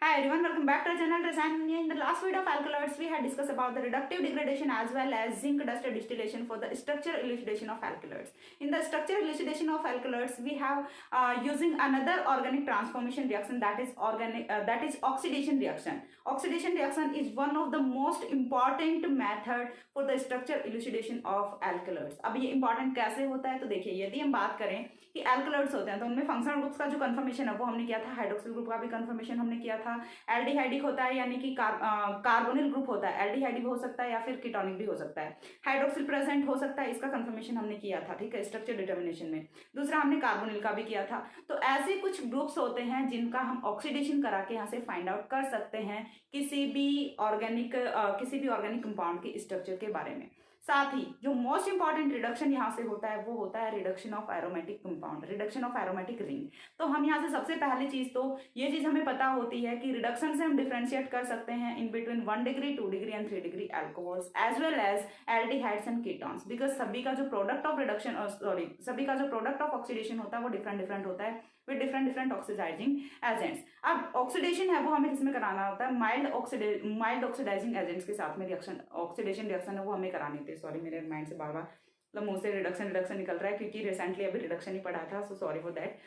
Hi everyone, welcome back to our channel. In the last video of alkaloids, we had discussed about the reductive degradation as well as zinc dust distillation for the structural elucidation of alkaloids. In the structural elucidation of alkaloids, we have using another organic transformation reaction, that is oxidation reaction. Oxidation reaction is one of the most important method for the structural elucidation of alkaloids. अब ये important कैसे होता है, तो देखिए यदि हम बात करें कि एल्कलॉइड्स होते हैं तो उनमें फंक्शनल ग्रुप्स का जो कंफर्मेशन है वो हमने किया था, हाइड्रोक्सिल ग्रुप का भी कंफर्मेशन हमने किया था। एल्डिहाइडिक होता है यानी कि कार्बोनिल ग्रुप होता है, एल्डिहाइडिक भी हो सकता है या फिर कीटोनिक भी हो सकता है। हाइड्रोक्सिल प्रेजेंट हो सकता है, इसका कंफर्मेशन हमने किया था, ठीक है, स्ट्रक्चर डिटर्मिनेशन में। दूसरा हमने कार्बोनिल का भी किया था। तो ऐसे कुछ ग्रुप्स होते हैं जिनका हम ऑक्सीडेशन करा के यहाँ से फाइंड आउट कर सकते हैं किसी भी ऑर्गेनिक कंपाउंड के स्ट्रक्चर के बारे में। साथ ही जो मोस्ट इंपॉर्टेंट रिडक्शन यहाँ से होता है वो होता है reduction of aromatic compound, reduction of aromatic ring. तो हम यहाँ से सबसे पहली चीज तो ये चीज हमें पता होती है कि रिडक्शन से हम डिफरेंशिएट कर सकते हैं in between 1 degree 2 degree and 3 degree alcohols as well as aldehydes and ketones, because सभी का जो प्रोडक्ट ऑफ ऑक्सीडेशन होता है वो डिफरेंट होता है विद डिफरेंट ऑक्सीडाइजिंग एजेंट्स। अब ऑक्सीडेशन है वो हमें किसमें कराना होता है, माइल्ड ऑक्सीडाइजिंग एजेंट्स के साथ में रिएक्शन, ऑक्सीडेशन रिएक्शन है वो हमें करानी होती है। सॉरी, मेरे माइंड से बार बार मतलब मुंह से रिडक्शन निकल रहा है क्योंकि रिसेंटली अभी रिडक्शन ही पढ़ा था, so sorry for that.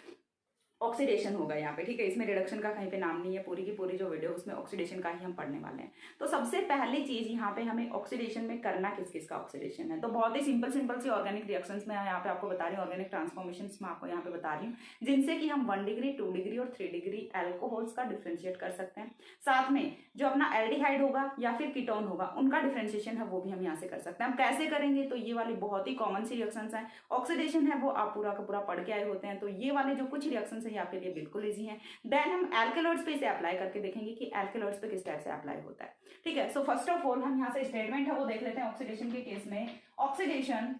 Oxidation होगा यहाँ पे, ठीक है, इसमें रिडक्शन का कहीं पे नाम नहीं है, पूरी की पूरी जो वीडियो उसमें ऑक्सीडेशन का ही हम पढ़ने वाले हैं। तो सबसे पहली चीज यहाँ पे हमें ऑक्सीडेशन में करना किस का ऑक्सीडेशन है, तो बहुत ही सिंपल सी ऑर्गेनिक रिएक्शंस में यहाँ पे आपको बता रही हूँ, ऑर्गेनिक ट्रांसफॉर्मेशंस में आपको यहाँ पे बता रही हूँ, जिनसे कि हम 1 डिग्री 2 डिग्री और 3 डिग्री एल्कोहल्स का डिफ्रेंशिएट कर सकते हैं। साथ में जो अपना एल्डिहाइड होगा या फिर कीटोन होगा उनका डिफ्रेंशिएशन है वो भी हम यहाँ से कर सकते हैं। हम कैसे करेंगे, तो ये वाली बहुत ही कॉमन सी रिएक्शंस हैं, ऑक्सीडेशन है वो आप पूरा का पूरा पढ़ के आए होते हैं, तो ये वाले जो कुछ रिएक्शंस है आपके लिए बिल्कुल इजी है। देन हम एल्कलॉइड्स पे इसे अप्लाई करके देखेंगे कि एल्कलॉइड्स पे किस टाइप से अप्लाई होता है, ठीक है। सो फर्स्ट ऑफ ऑल हम यहाँ से स्टेटमेंट है वो देख लेते हैं ऑक्सीडेशन के केस में। Oxidation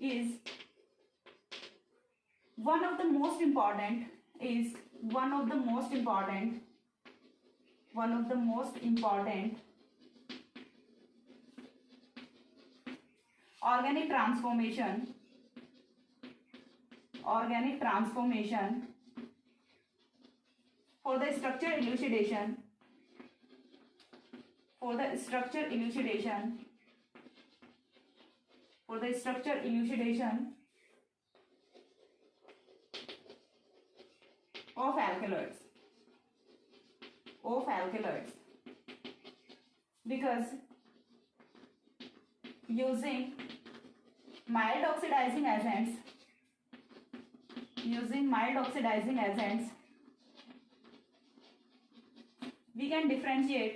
is one of the most important organic transformation for the structure elucidation of alkaloids because using mild oxidizing agents we can differentiate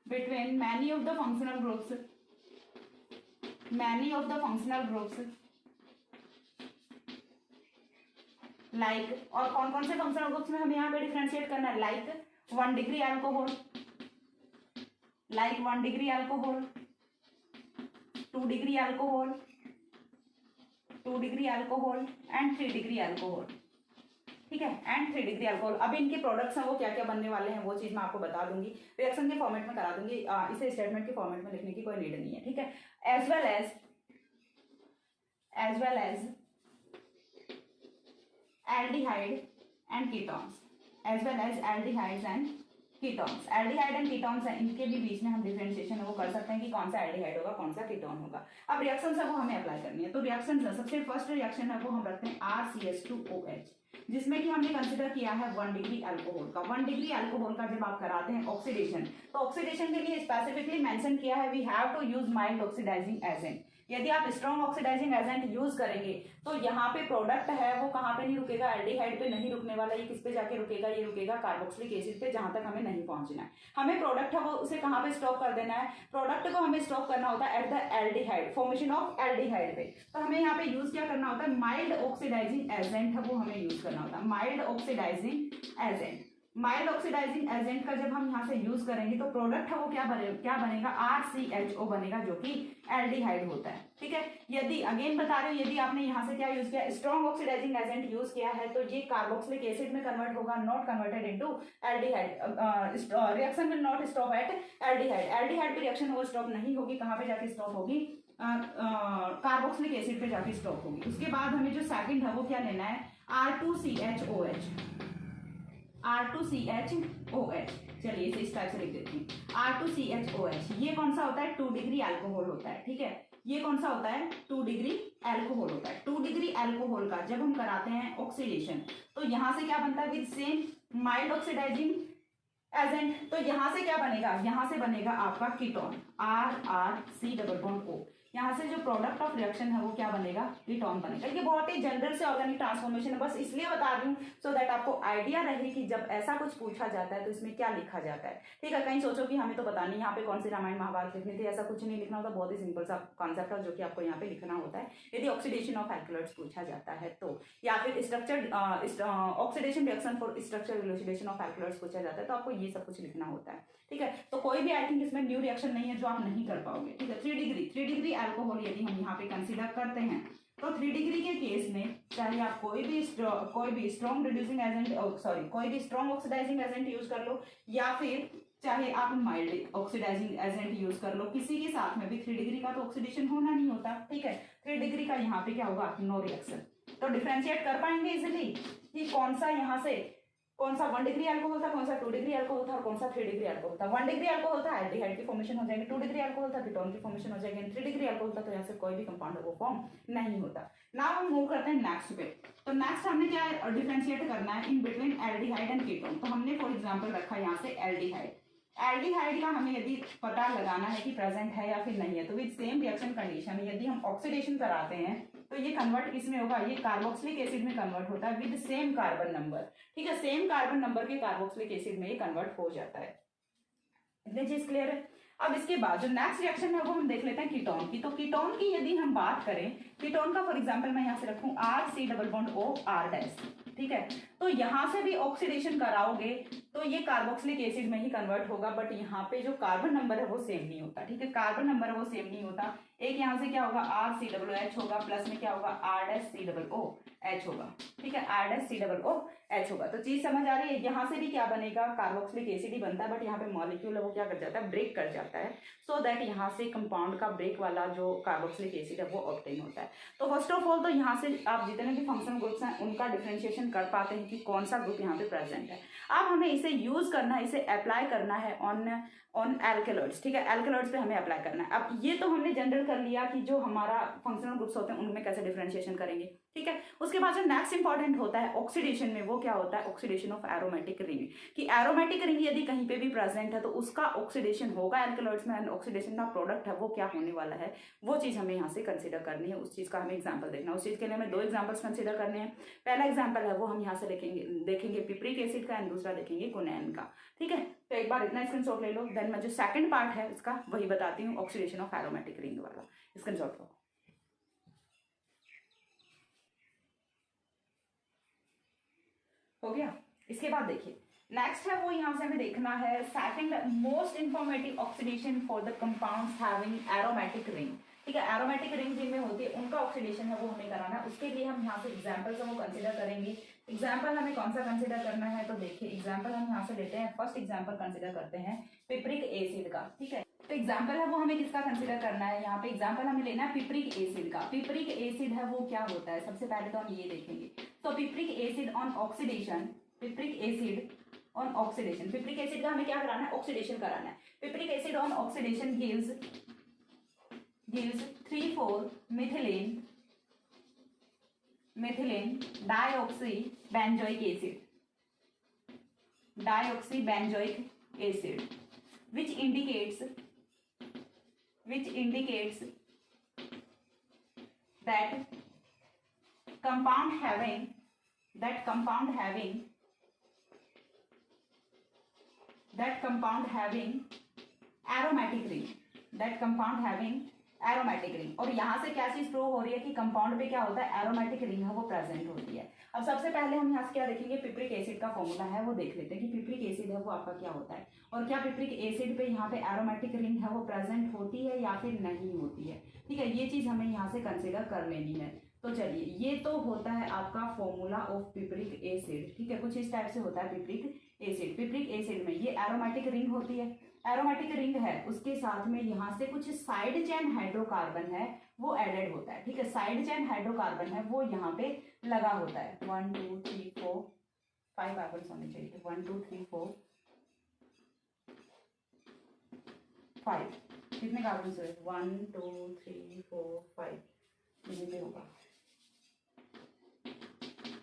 between many of the functional groups like, और कौन कौन से functional groups में हमें यहाँ पे differentiate करना है, like 1 degree alcohol, 2 degree alcohol, 2 degree alcohol and 3 degree alcohol, ठीक है, एंड 3 डिग्री अल्कोहल। अब इनके प्रोडक्ट्स हैं वो क्या क्या बनने वाले हैं वो चीज मैं आपको बता दूंगी, रिएक्शन के फॉर्मेट में करा दूंगी, इसे स्टेटमेंट के फॉर्मेट में लिखने की कोई नीड नहीं है, ठीक है। As well as aldehyde and ketones, aldehyde and ketones है, इनके भी बीच में हम डिफरेंशिएशन है वो कर सकते हैं कि कौन सा एल्डिहाइड होगा कौन सा कीटोन होगा। अब रिएक्शन है वो हमें अप्लाई करनी है, तो रिएक्शन सबसे फर्स्ट रिएक्शन है वो हम रखते हैं RCH2OH, जिसमें कि हमने कंसिडर किया है 1 डिग्री अल्कोहल का। 1 डिग्री अल्कोहल का जब आप कराते हैं ऑक्सीडेशन, तो ऑक्सीडेशन के लिए स्पेसिफिकली मेंशन किया है we have to use mild oxidising agent. यदि आप स्ट्रॉन्ग ऑक्सीडाइजिंग एजेंट यूज करेंगे तो यहाँ पे प्रोडक्ट है वो कहाँ पे नहीं रुकेगा, एल्डिहाइड पे नहीं रुकने वाला, ये किस पे जाके रुकेगा, ये रुकेगा कार्बोक्सिलिक एसिड पे, जहां तक हमें नहीं पहुंचना है। हमें प्रोडक्ट है वो उसे कहाँ पे स्टॉप कर देना है, प्रोडक्ट को हमें स्टॉप करना होता है at the aldehyde, formation of aldehyde पे। तो हमें यहाँ पे यूज क्या करना होता है, माइल्ड ऑक्सीडाइजिंग एजेंट है वो हमें यूज करना होता है, mild oxidising agent, mild oxidising agent का जब हम यहाँ से यूज करेंगे तो प्रोडक्ट है वो क्या बनेगा RCHO बनेगा, जो कि एल्डिहाइड होता है। ठीक है, यदि अगेन बता रहे हो, यदि आपने यहाँ से क्या यूज किया, स्ट्रॉन्ग ऑक्सीडाइजिंग एजेंट यूज किया है, तो ये कार्बोक्सिलिक एसिड में कन्वर्ट होगा, not converted into aldehyde. Reaction will not stop at aldehyde. Aldehyde की रिएक्शन वो स्टॉप नहीं होगी, कहाँ पे जाके स्टॉप होगी, कार्बोक्सिलिक एसिड पे जाके स्टॉप होगी। उसके बाद हमें जो सेकंड है वो क्या लेना है, R2CHOH। R2CHOH, चलिए इसे इस टाइप से लिख देती हूँ, R2CHOH। ये कौन सा होता है, 2 डिग्री अल्कोहल होता है। ठीक है, ये कौन सा होता है, 2 डिग्री अल्कोहल होता है। 2 डिग्री अल्कोहल का जब हम कराते हैं ऑक्सीडेशन, तो यहां से क्या बनता है, with same mild oxidising agent, तो यहां से क्या बनेगा, यहां से बनेगा आपका ketone, RRC double bond O। यहाँ से जो प्रोडक्ट ऑफ रिएक्शन है वो क्या बनेगा, कीटोन बनेगा। ये बहुत ही जनरल से ऑर्गेनिक ट्रांसफॉर्मेशन है, बस इसलिए बता रही हूँ सो दैट आपको आइडिया रहे कि जब ऐसा कुछ पूछा जाता है तो इसमें क्या लिखा जाता है। ठीक है, कहीं सोचो कि हमें तो पता नहीं यहाँ पे कौन सी रामायण महाभारत लिखनी थी, ऐसा कुछ नहीं लिखना होता, बहुत ही सिंपल सा कॉन्सेप्ट है जो कि आपको यहाँ पे लिखना होता है यदि ऑक्सीडेशन ऑफ एल्कलॉइड्स पूछा जाता है तो, या फिर structure oxidation reaction for structure elucidation of alkaloids पूछा जाता है तो आपको ये सब कुछ लिखना होता है। ठीक है, तो कोई भी आई थिंक इसमें न्यू रिएक्शन नहीं है जो आप नहीं कर पाओगे। ठीक है, 3 डिग्री अल्कोहल यदि हम यहाँ पे कंसीडर करते हैं तो 3 डिग्री के केस में चाहे आप कोई भी स्ट्रॉन्ग रिड्यूसिंग एजेंट, कोई भी स्ट्रॉन्ग ऑक्सीडाइजिंग एजेंट यूज कर लो, या फिर चाहे आप माइल्ड ऑक्सीडाइजिंग एजेंट यूज कर लो, किसी के साथ में भी 3 डिग्री का तो ऑक्सीडेशन होना नहीं होता। ठीक है, 3 डिग्री का यहाँ पे क्या होगा, नो रिएक्शन। तो डिफरेंशिएट कर पाएंगे इजिली कि कौन सा यहाँ से, कौन सा 1 डिग्री अल्कोहल था, कौन सा 2 डिग्री अल्कोहल था, और कौन सा 3 डिग्री अल्कोहल था। 1 डिग्री अल्कोहल था, एल्डिहाइड की फॉर्मेशन हो जाएगी, 2 डिग्री अल्कोहल था, कीटोन की फॉर्मेशन हो जाएगी, 3 डिग्री अल्कोहल था तो यहाँ से कोई भी कंपाउंड वो फॉर्म नहीं होता। नाउ हम मूव करते हैं नेक्स्ट पे। तो नेक्स्ट हमने क्या डिफरेंशिएट करना है in between aldehyde and ketone. तो हमने फॉर एग्जांपल रखा यहाँ से एल्डिहाइड। एल्डिहाइड का हमें यदि पता लगाना है कि प्रेजेंट है या फिर नहीं है, तो विद सेम रिएक्शन कंडीशन यदि हम ऑक्सीडेशन कराते हैं तो ये कन्वर्ट किसमें होगा, ये कार्बोक्सिलिक एसिड में कन्वर्ट होता है विद सेम कार्बन नंबर। ठीक है, सेम कार्बन नंबर के कार्बोक्सिलिक एसिड में ये कन्वर्ट हो जाता है। इतनी चीज क्लियर है। अब इसके बाद जो नेक्स्ट रिएक्शन है वो हम देख लेते हैं कीटोन की। तो कीटोन की यदि हम बात करें, कीटोन का फॉर एग्जांपल मैं यहाँ से रखूं RC double bond O R dash. ठीक है, तो यहाँ से भी ऑक्सीडेशन कराओगे तो ये कार्बोक्सिलिक एसिड में ही कन्वर्ट होगा, बट यहाँ पे जो कार्बन नंबर है वो सेम नहीं होता। ठीक है, कार्बन नंबर है वो सेम नहीं होता। एक यहाँ से क्या होगा, RCOH होगा, प्लस में क्या होगा, R'(COOH) होगा। ठीक है, R'(COOH) होगा। तो चीज समझ आ रही है, यहाँ से भी क्या बनेगा, कार्बोक्सिलिक एसिड ही बनता है, बट यहाँ पे मॉलिक्यूल है वो क्या कर जाता है, ब्रेक कर जाता है, सो दैट यहाँ से कंपाउंड का ब्रेक वाला जो कार्बोक्सिलिक एसिड है वो ऑब्टेन होता है। तो फर्स्ट ऑफ ऑल तो यहाँ से आप जितने भी फंक्शनल ग्रुप्स हैं उनका डिफरेंशिएशन कर पाते हैं कि कौन सा ग्रुप यहाँ पे प्रेजेंट है। अब हमें इसे यूज करना है, इसे अप्लाई करना है ऑन एल्केलॉइड्स। ठीक है, एल्केलॉइड्स पे हमें अप्लाई करना है। अब ये तो हमने जनरल कर लिया कि जो हमारा फंक्शनल ग्रुप्स होते हैं उनमें कैसे डिफरेंशिएशन करेंगे। ठीक है, उसके बाद जो नेक्स्ट इंपॉर्टेंट होता है ऑक्सीडेशन में, वो क्या होता है, ऑक्सीडेशन ऑफ एरोमेटिक रिंग। कि एरोमेटिक रिंग यदि कहीं पे भी प्रेजेंट है तो उसका ऑक्सीडेशन होगा एल्केलॉइड्स में, एंड ऑक्सीडेशन का प्रोडक्ट है वो क्या होने वाला है, वो चीज हमें यहाँ से कंसिडर करनी है, उस चीज का हमें एग्जाम्पल देखना है। उस चीज के लिए हमें 2 एग्जाम्पल्स कंसिडर करने हैं। पहला एग्जाम्पल है वो हम यहाँ से देखेंगे पिप्रिक एसिड का, एंड दूसरा देखेंगे गुनैन का। ठीक है, तो एक बार इतना स्क्रीनशॉट ले लो, देन मैं जो सेकंड पार्ट है इसका वही बताती हूँ, ऑक्सीडेशन ऑफ एरोमेटिक रिंग वाला। स्क्रीनशॉट लो, हो गया। इसके बाद देखिए नेक्स्ट है वो यहाँ से हमें देखना है second most informative oxidation for the compounds having aromatic ring. ठीक है, एरोमेटिक रिंग जिनमें होती है उनका ऑक्सीडेशन है वो हमें कराना है। उसके लिए हम यहाँ से एग्जाम्पल्स वो कंसिडर करेंगे। एग्जाम्पल हमें कौन सा कंसिडर करना है, तो देखिए एग्जाम्पल हम यहाँ से लेते हैं। फर्स्ट एग्जाम्पल कंसिडर करते हैं पिप्रिक एसिड का। ठीक है, तो एग्जाम्पल है वो हमें किसका कंसिडर करना है, यहाँ पे एग्जाम्पल हमें लेना है पिप्रिक एसिड का। पिप्रिक एसिड है वो क्या होता है, सबसे पहले तो हम ये देखेंगे। तो piperic acid on oxidation, piperic acid on oxidation, piperic acid का हमें क्या कराना है, ऑक्सीडेशन कराना है। Piperic acid on oxidation gives 3,4 methylene dioxybenzoic acid, which indicates that compound having aromatic ring। और यहाँ से क्या चीज प्रूव हो रही है कि कंपाउंड पे क्या होता है, एरोमेटिक रिंग है वो प्रेजेंट होती है। अब सबसे पहले हम यहाँ से क्या देखेंगे, पिप्रिक एसिड का फॉर्मूला है वो देख लेते हैं कि पिप्रिक एसिड है वो आपका क्या होता है, और क्या पिप्रिक एसिड पे यहाँ पे एरोमेटिक रिंग है वो प्रेजेंट होती है या फिर नहीं होती है। ठीक है, ये चीज हमें यहाँ से कंसिडर कर लेनी है। तो चलिए, ये तो होता है आपका फॉर्मूला ऑफ पिप्रिक एसिड। ठीक है, कुछ इस टाइप से होता है पिप्रिक एसिड। पिप्रिक एसिड में ये एरोमेटिक रिंग होती है, एरोमेटिक रिंग है, उसके साथ में यहाँ से कुछ साइड चेन हाइड्रोकार्बन है वो एडेड होता है। ठीक है, साइड चेन हाइड्रोकार्बन है वो यहाँ पे लगा होता है। 1 2 3 4 5 कार्बन होने चाहिए, 1 2 3 4 5, कितने कार्बन हुए, 1 2 3 4 5, यहीं पे होगा।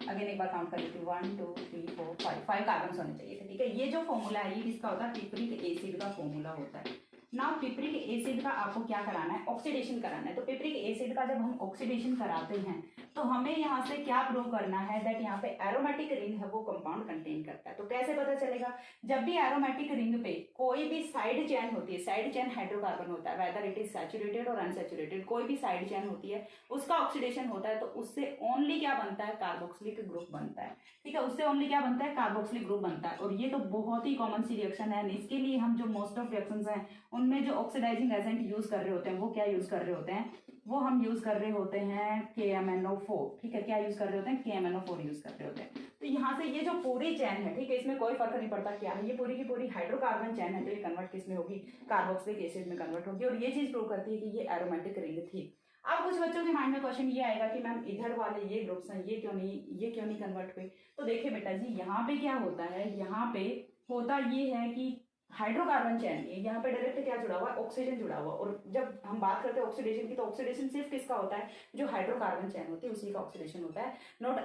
अगेन एक बार काउंट कर लेती हूँ, 1 2 3 4 5 कार्बन होने चाहिए थे। ठीक है, ये जो फॉर्मूला है ये किसका होता है, पिप्रिक एसिड का फॉर्मूला होता है ना। पिप्रिक एसिड का आपको क्या कराना है, ऑक्सीडेशन कराना है। तो पिप्रिक एसिड का जब हम ऑक्सीडेशन कराते हैं तो हमें यहाँ से क्या प्रूव करना है, दैट यहाँ पे एरोमेटिक रिंग है वो कंपाउंड कंटेन करता है। तो कैसे पता चलेगा, जब भी एरोमेटिक रिंग पे कोई भी साइड चेन होती है, साइड चेन हाइड्रोकार्बन होता है, वेदर इट इज सैचुरेटेड और अनसैचुरेटेड, कोई भी साइड चेन होती है उसका ऑक्सीडेशन होता है, तो उससे ओनली क्या बनता है, कार्बोक्सिलिक ग्रुप बनता है। ठीक है, उससे ओनली क्या बनता है, कार्बोक्सिलिक ग्रुप बनता है। और ये तो बहुत ही कॉमन सी रिएक्शन है, इसके लिए हम जो मोस्ट ऑफ रिएक्शंस हैं उनमें जो ऑक्सीडाइजिंग एजेंट यूज कर रहे होते हैं वो क्या यूज कर रहे होते हैं, वो हम यूज कर रहे होते हैं KMnO4। ठीक है, क्या यूज कर रहे होते हैं, KMnO4 यूज कर रहे होते हैं। तो यहाँ से ये जो पूरी चैन है, ठीक है, इसमें कोई फर्क नहीं पड़ता क्या है, ये पूरी की पूरी हाइड्रोकार्बन चैन है, तो ये कन्वर्ट किस में होगी, कार्बोक्सिलिक एसिड में कन्वर्ट होगी। और ये चीज प्रूव करती है कि ये एरोमेटिक रिंग थी। अब कुछ बच्चों के माइंड में क्वेश्चन ये आएगा कि मैम इधर वाले ये ग्रुप्स हैं ये क्यों नहीं कन्वर्ट हुए। तो देखिए बेटा जी, यहाँ पे क्या होता है, यहाँ पे होता ये है कि हाइड्रोकार्बन चैन यहाँ पे डायरेक्ट क्या जुड़ा हुआ है, ऑक्सीजन जुड़ा हुआ। और जब हम बात करते हैं ऑक्सीडेशन की, तो ऑक्सीडेशन सिर्फ किसका होता है, जो हाइड्रोकार्बन चैन होती है उसी का ऑक्सीडेशन होता है, नॉट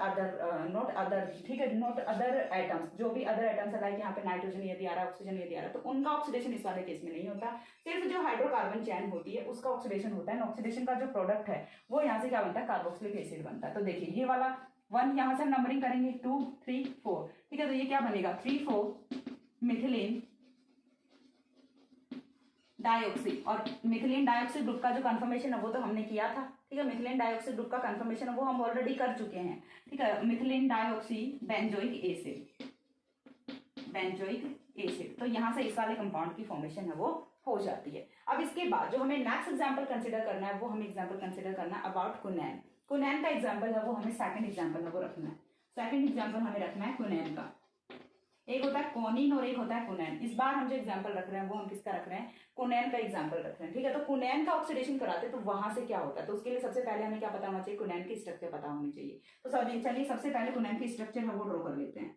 अदर। ठीक है, नॉट अदर एटम्स, जो भी अदर एटम्स है, लाइक यहाँ पे नाइट्रोजन यदि आ रहा है, ऑक्सीजन यदि आ रहा है, तो उनका ऑक्सीडेशन इस वाले केस में नहीं होता। सिर्फ जो हाइड्रोकार्बन चैन होती है उसका ऑक्सीडेशन होता है। ऑक्सीडेशन का जो प्रोडक्ट है वो यहाँ से क्या बनता है, कार्बोक्सिलिक एसिड बनता है। तो देखिए ये वाला 1 यहाँ से नंबरिंग करेंगे 2 3 4। ठीक है, तो ये क्या बनेगा, 3 4 मिथिलीन डाइऑक्सी। और मिथिलीन डाइऑक्सी ग्रुप का जो कंफर्मेशन है वो तो हमने किया था। ठीक है, मिथिलीन डाइऑक्सी ग्रुप का कंफर्मेशन है वो हम ऑलरेडी कर चुके हैं। ठीक है, मिथिलीन डाइऑक्सी बेंजोइक एसिड, तो यहाँ से इस वाले कंपाउंड की फॉर्मेशन है वो हो जाती है। अब इसके बाद जो हमें नेक्स्ट एग्जांपल कंसीडर करना है वो हमें एग्जांपल कंसीडर करना है अबाउट कुनैन। कुनैन का एग्जांपल है वो हमें सेकंड एग्जांपल है वो रखना है। सेकंड एग्जांपल हमें रखना है कुनैन का। एक होता है कोनिन और एक होता है कुनैन। इस बार हम जो एग्जांपल रख रहे हैं वो हम किसका रख रहे हैं, कुनैन का एग्जांपल रख रहे हैं। ठीक है, तो कुनैन का ऑक्सीडेशन कराते तो वहां से क्या होता है, तो उसके लिए सबसे पहले हमें क्या पता होना चाहिए, कुनैन की स्ट्रक्चर पता होनी चाहिए। तो चलिए सबसे पहले कुनैन की स्ट्रक्चर है वो ड्रॉ कर लेते हैं।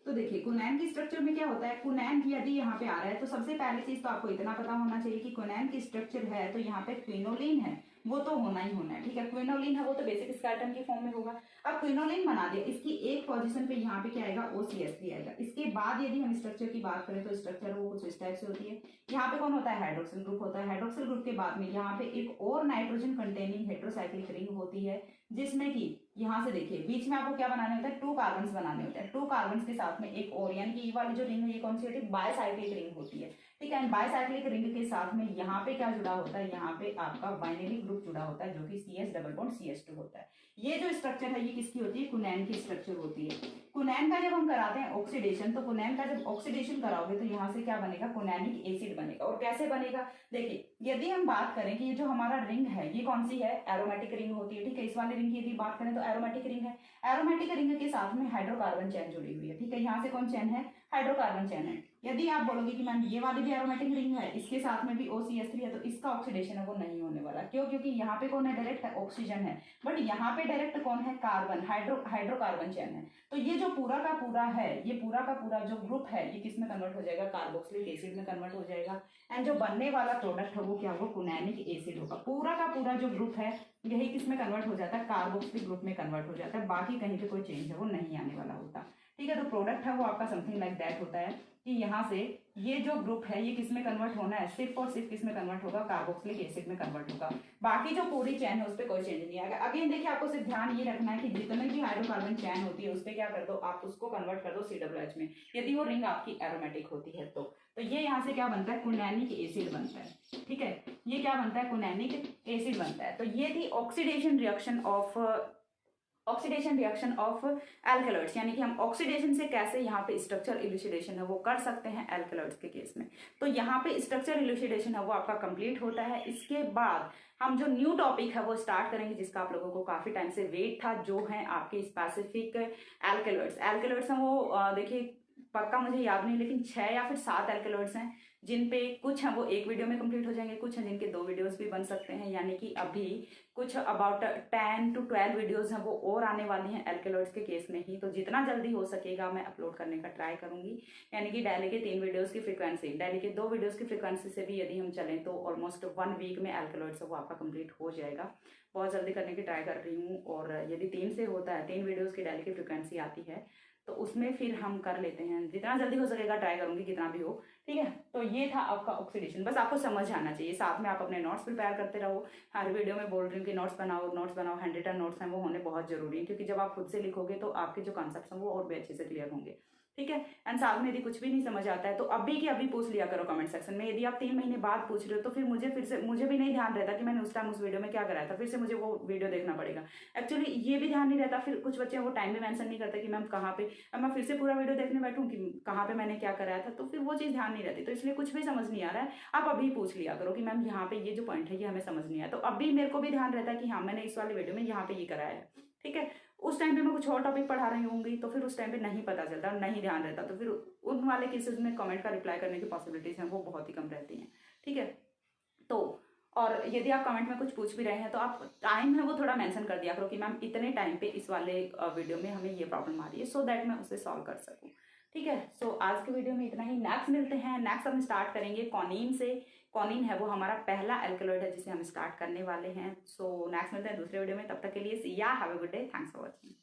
तो देखिए कुनैन की स्ट्रक्चर में क्या होता है, कुनैन यदि यहाँ पे आ रहा है तो सबसे पहली चीज तो आपको इतना पता होना चाहिए कि कुनैन की स्ट्रक्चर है तो यहाँ पे क्विनोलिन है वो तो होना ही होना है। ठीक है, क्विनोलिन है वो तो बेसिक स्केलेटन की फॉर्म में होगा। अब क्विनोलिन बना दिया, इसकी एक पोजीशन पे यहाँ पे क्या आएगा, OCH3 आएगा। इसके बाद यदि हम स्ट्रक्चर की बात करें तो स्ट्रक्चर वो कुछ इस टाइप से होती है। यहाँ पे कौन होता है, हाइड्रोक्सिल ग्रुप होता है। हाइड्रोक्सिल ग्रुप के बाद में यहाँ पे एक और नाइट्रोजन कंटेनिंग हेटेरोसाइक्लिक रिंग होती है, जिसमें कि यहाँ से देखिए बीच में आपको क्या बनाने होता है, 2 कार्बन बनाने होते हैं। 2 कार्बन के साथ में एक और, यानी कि ये वाली जो रिंग है ये कौन सी होती है, बायसाइक्लिक रिंग होती है। ठीक है, बायसाइक्लिक रिंग के साथ में यहाँ पे क्या जुड़ा होता है, यहाँ पे आपका वाइनेलिक ग्रुप जुड़ा होता है जो कि CH डबल बॉन्ड CH2 होता है। ये जो स्ट्रक्चर है ये किसकी होती है, कुनैन की स्ट्रक्चर होती है। कुनैन का जब हम कराते हैं ऑक्सीडेशन, तो कुनैन का जब ऑक्सीडेशन कराओगे तो यहाँ से क्या बनेगा, कुनैनिक एसिड बनेगा। और कैसे बनेगा, देखिए यदि हम बात करें कि ये जो हमारा रिंग है ये कौन सी है, एरोमेटिक रिंग होती है। ठीक है, इस वाले रिंग की यदि बात करें तो एरोमेटिक रिंग है। एरोमेटिक रिंग के साथ में हाइड्रोकार्बन चैन जुड़ी हुई है। ठीक है, यहाँ से कौन चैन है, हाइड्रोकार्बन चैन है। यदि आप बोलोगे कि मैम ये वाली भी एरोमेटिक रिंग है, इसके साथ में भी OCH3 है, तो इसका ऑक्सीडेशन है वो नहीं होने वाला। क्यों, क्योंकि यहाँ पे कौन है, डायरेक्ट ऑक्सीजन है, बट यहाँ पे डायरेक्ट कौन है, कार्बन, हाइड्रोकार्बन चैन है। तो ये जो पूरा का पूरा है, ये पूरा का पूरा जो ग्रुप है ये किस में कन्वर्ट हो जाएगा, कार्बोक्सिलिक एसिड में कन्वर्ट हो जाएगा। एंड जो बनने वाला प्रोडक्ट है वो क्या होगा, कुनैनिक एसिड होगा। पूरा का पूरा जो ग्रुप है यही किस में कन्वर्ट हो जाता है, कार्बोक्सिलिक ग्रुप में कन्वर्ट हो जाता है। बाकी कहीं पे कोई चेंज है वो नहीं आने वाला होता। ठीक है, तो प्रोडक्ट है वो आपका समथिंग लाइक दैट होता है कि यहाँ से ये जो ग्रुप है ये किस में कन्वर्ट होना है, सिर्फ और सिर्फ किस में कन्वर्ट होगा, कार्बोक्सिलिक एसिड में कन्वर्ट होगा। बाकी जो पूरी चैन है उस पर कोई चेंज नहीं आएगा। अगेन देखिए आपको सिर्फ ध्यान ये रखना है कि जितने भी हाइड्रोकार्बन चैन होती है उस पर क्या कर दो, आप उसको कन्वर्ट कर दो COOH में, यदि वो रिंग आपकी एरोमेटिक होती है तो ये यहाँ से क्या बनता है, कुनैनिक एसिड बनता है। ठीक है, ये क्या बनता है, कुनैनिक एसिड बनता है। तो ये थी oxidation reaction of oxidation reaction of alkaloids, यानी कि हम ऑक्सीडेशन से कैसे यहाँ पे स्ट्रक्चर इल्यूसिडेशन है वो कर सकते हैं एल्केलॉइड्स के केस में। तो यहाँ पे स्ट्रक्चर इल्यूसिडेशन है वो आपका कंप्लीट होता है। इसके बाद हम जो न्यू टॉपिक है वो स्टार्ट करेंगे, जिसका आप लोगों को काफी टाइम से वेट था, जो है आपके स्पेसिफिक एल्केलॉइड्स। एल्केलॉइड्स हैं वो देखिए पक्का मुझे याद नहीं, लेकिन 6 या फिर 7 एल्केलॉइड्स हैं, जिन पे कुछ हैं वो एक वीडियो में कंप्लीट हो जाएंगे, कुछ हैं जिनके 2 वीडियोस भी बन सकते हैं, यानी कि अभी कुछ अबाउट 10 to 12 वीडियोस हैं वो और आने वाली हैं एल्केलॉइड्स के केस में ही। तो जितना जल्दी हो सकेगा मैं अपलोड करने का ट्राई करूंगी, यानी कि डेली के 3 वीडियोस की फ्रीक्वेंसी, डेली के 2 वीडियोस की फ्रीक्वेंसी से भी यदि हम चलें तो ऑलमोस्ट 1 वीक में एल्केलॉइड्स वो आपका कंप्लीट हो जाएगा। बहुत जल्दी करने की ट्राई कर रही हूँ, और यदि 3 से होता है, 3 वीडियोज़ की डेली की फ्रिक्वेंसी आती है, तो उसमें फिर हम कर लेते हैं, जितना जल्दी हो सकेगा ट्राई करूंगी, कितना भी हो, ठीक है। तो ये था आपका ऑक्सीडेशन, बस आपको समझ आना चाहिए। साथ में आप अपने नोट्स प्रिपेयर करते रहो। हर वीडियो में बोल रही हूँ कि नोट्स बनाओ, हैंड रिटन नोट्स हैं वो होने बहुत जरूरी है, क्योंकि जब आप खुद से लिखोगे तो आपके जो कॉन्सेप्ट्स हैं वो और भी अच्छे से क्लियर होंगे, ठीक है। एंड साथ में यदि कुछ भी नहीं समझ आता है तो अभी की अभी पूछ लिया करो कमेंट सेक्शन में। यदि आप 3 महीने बाद पूछ रहे हो तो फिर मुझे भी नहीं ध्यान रहता कि मैंने उस टाइम उस वीडियो में क्या कराया था, फिर से मुझे वो वीडियो देखना पड़ेगा। एक्चुअली ये भी ध्यान नहीं रहता, फिर कुछ बच्चे वो टाइम भी मेंशन नहीं करते कि मैम कहाँ पे, अब मैं फिर से पूरा वीडियो देखने बैठूँ कि कहाँ पे मैंने क्या कराया था, तो फिर वो चीज़ ध्यान नहीं रहती। तो इसलिए कुछ भी समझ नहीं आ रहा है, आप अभी पूछ लिया करो कि मैम यहाँ पे ये जो पॉइंट है ये हमें समझ नहीं आया, तो अभी मेरे को भी ध्यान रहता है कि हाँ मैंने इस वाले वीडियो में यहाँ पे ये कराया है, ठीक है। उस टाइम पे मैं कुछ और टॉपिक पढ़ा रही होंगी, तो फिर उस टाइम पे नहीं पता चलता, नहीं ध्यान रहता, तो फिर उन वाले केसेस में कमेंट का रिप्लाई करने की पॉसिबिलिटीज हैं वो बहुत ही कम रहती हैं, ठीक है। तो और यदि आप कमेंट में कुछ पूछ भी रहे हैं तो आप टाइम है वो थोड़ा मेंशन कर दिया करो कि मैम इतने टाइम पे इस वाले वीडियो में हमें ये प्रॉब्लम आ रही है, सो दैट मैं उसे सॉल्व कर सकूँ, ठीक है। सो आज के वीडियो में इतना ही। नेक्स्ट मिलते हैं, नेक्स्ट हम स्टार्ट करेंगे कॉनिन से। कॉनिन है वो हमारा पहला एल्केलॉइड है जिसे हम स्टार्ट करने वाले हैं। सो नेक्स्ट मिलते हैं दूसरे वीडियो में, तब तक के लिए सी या, have a good day, thanks for watching.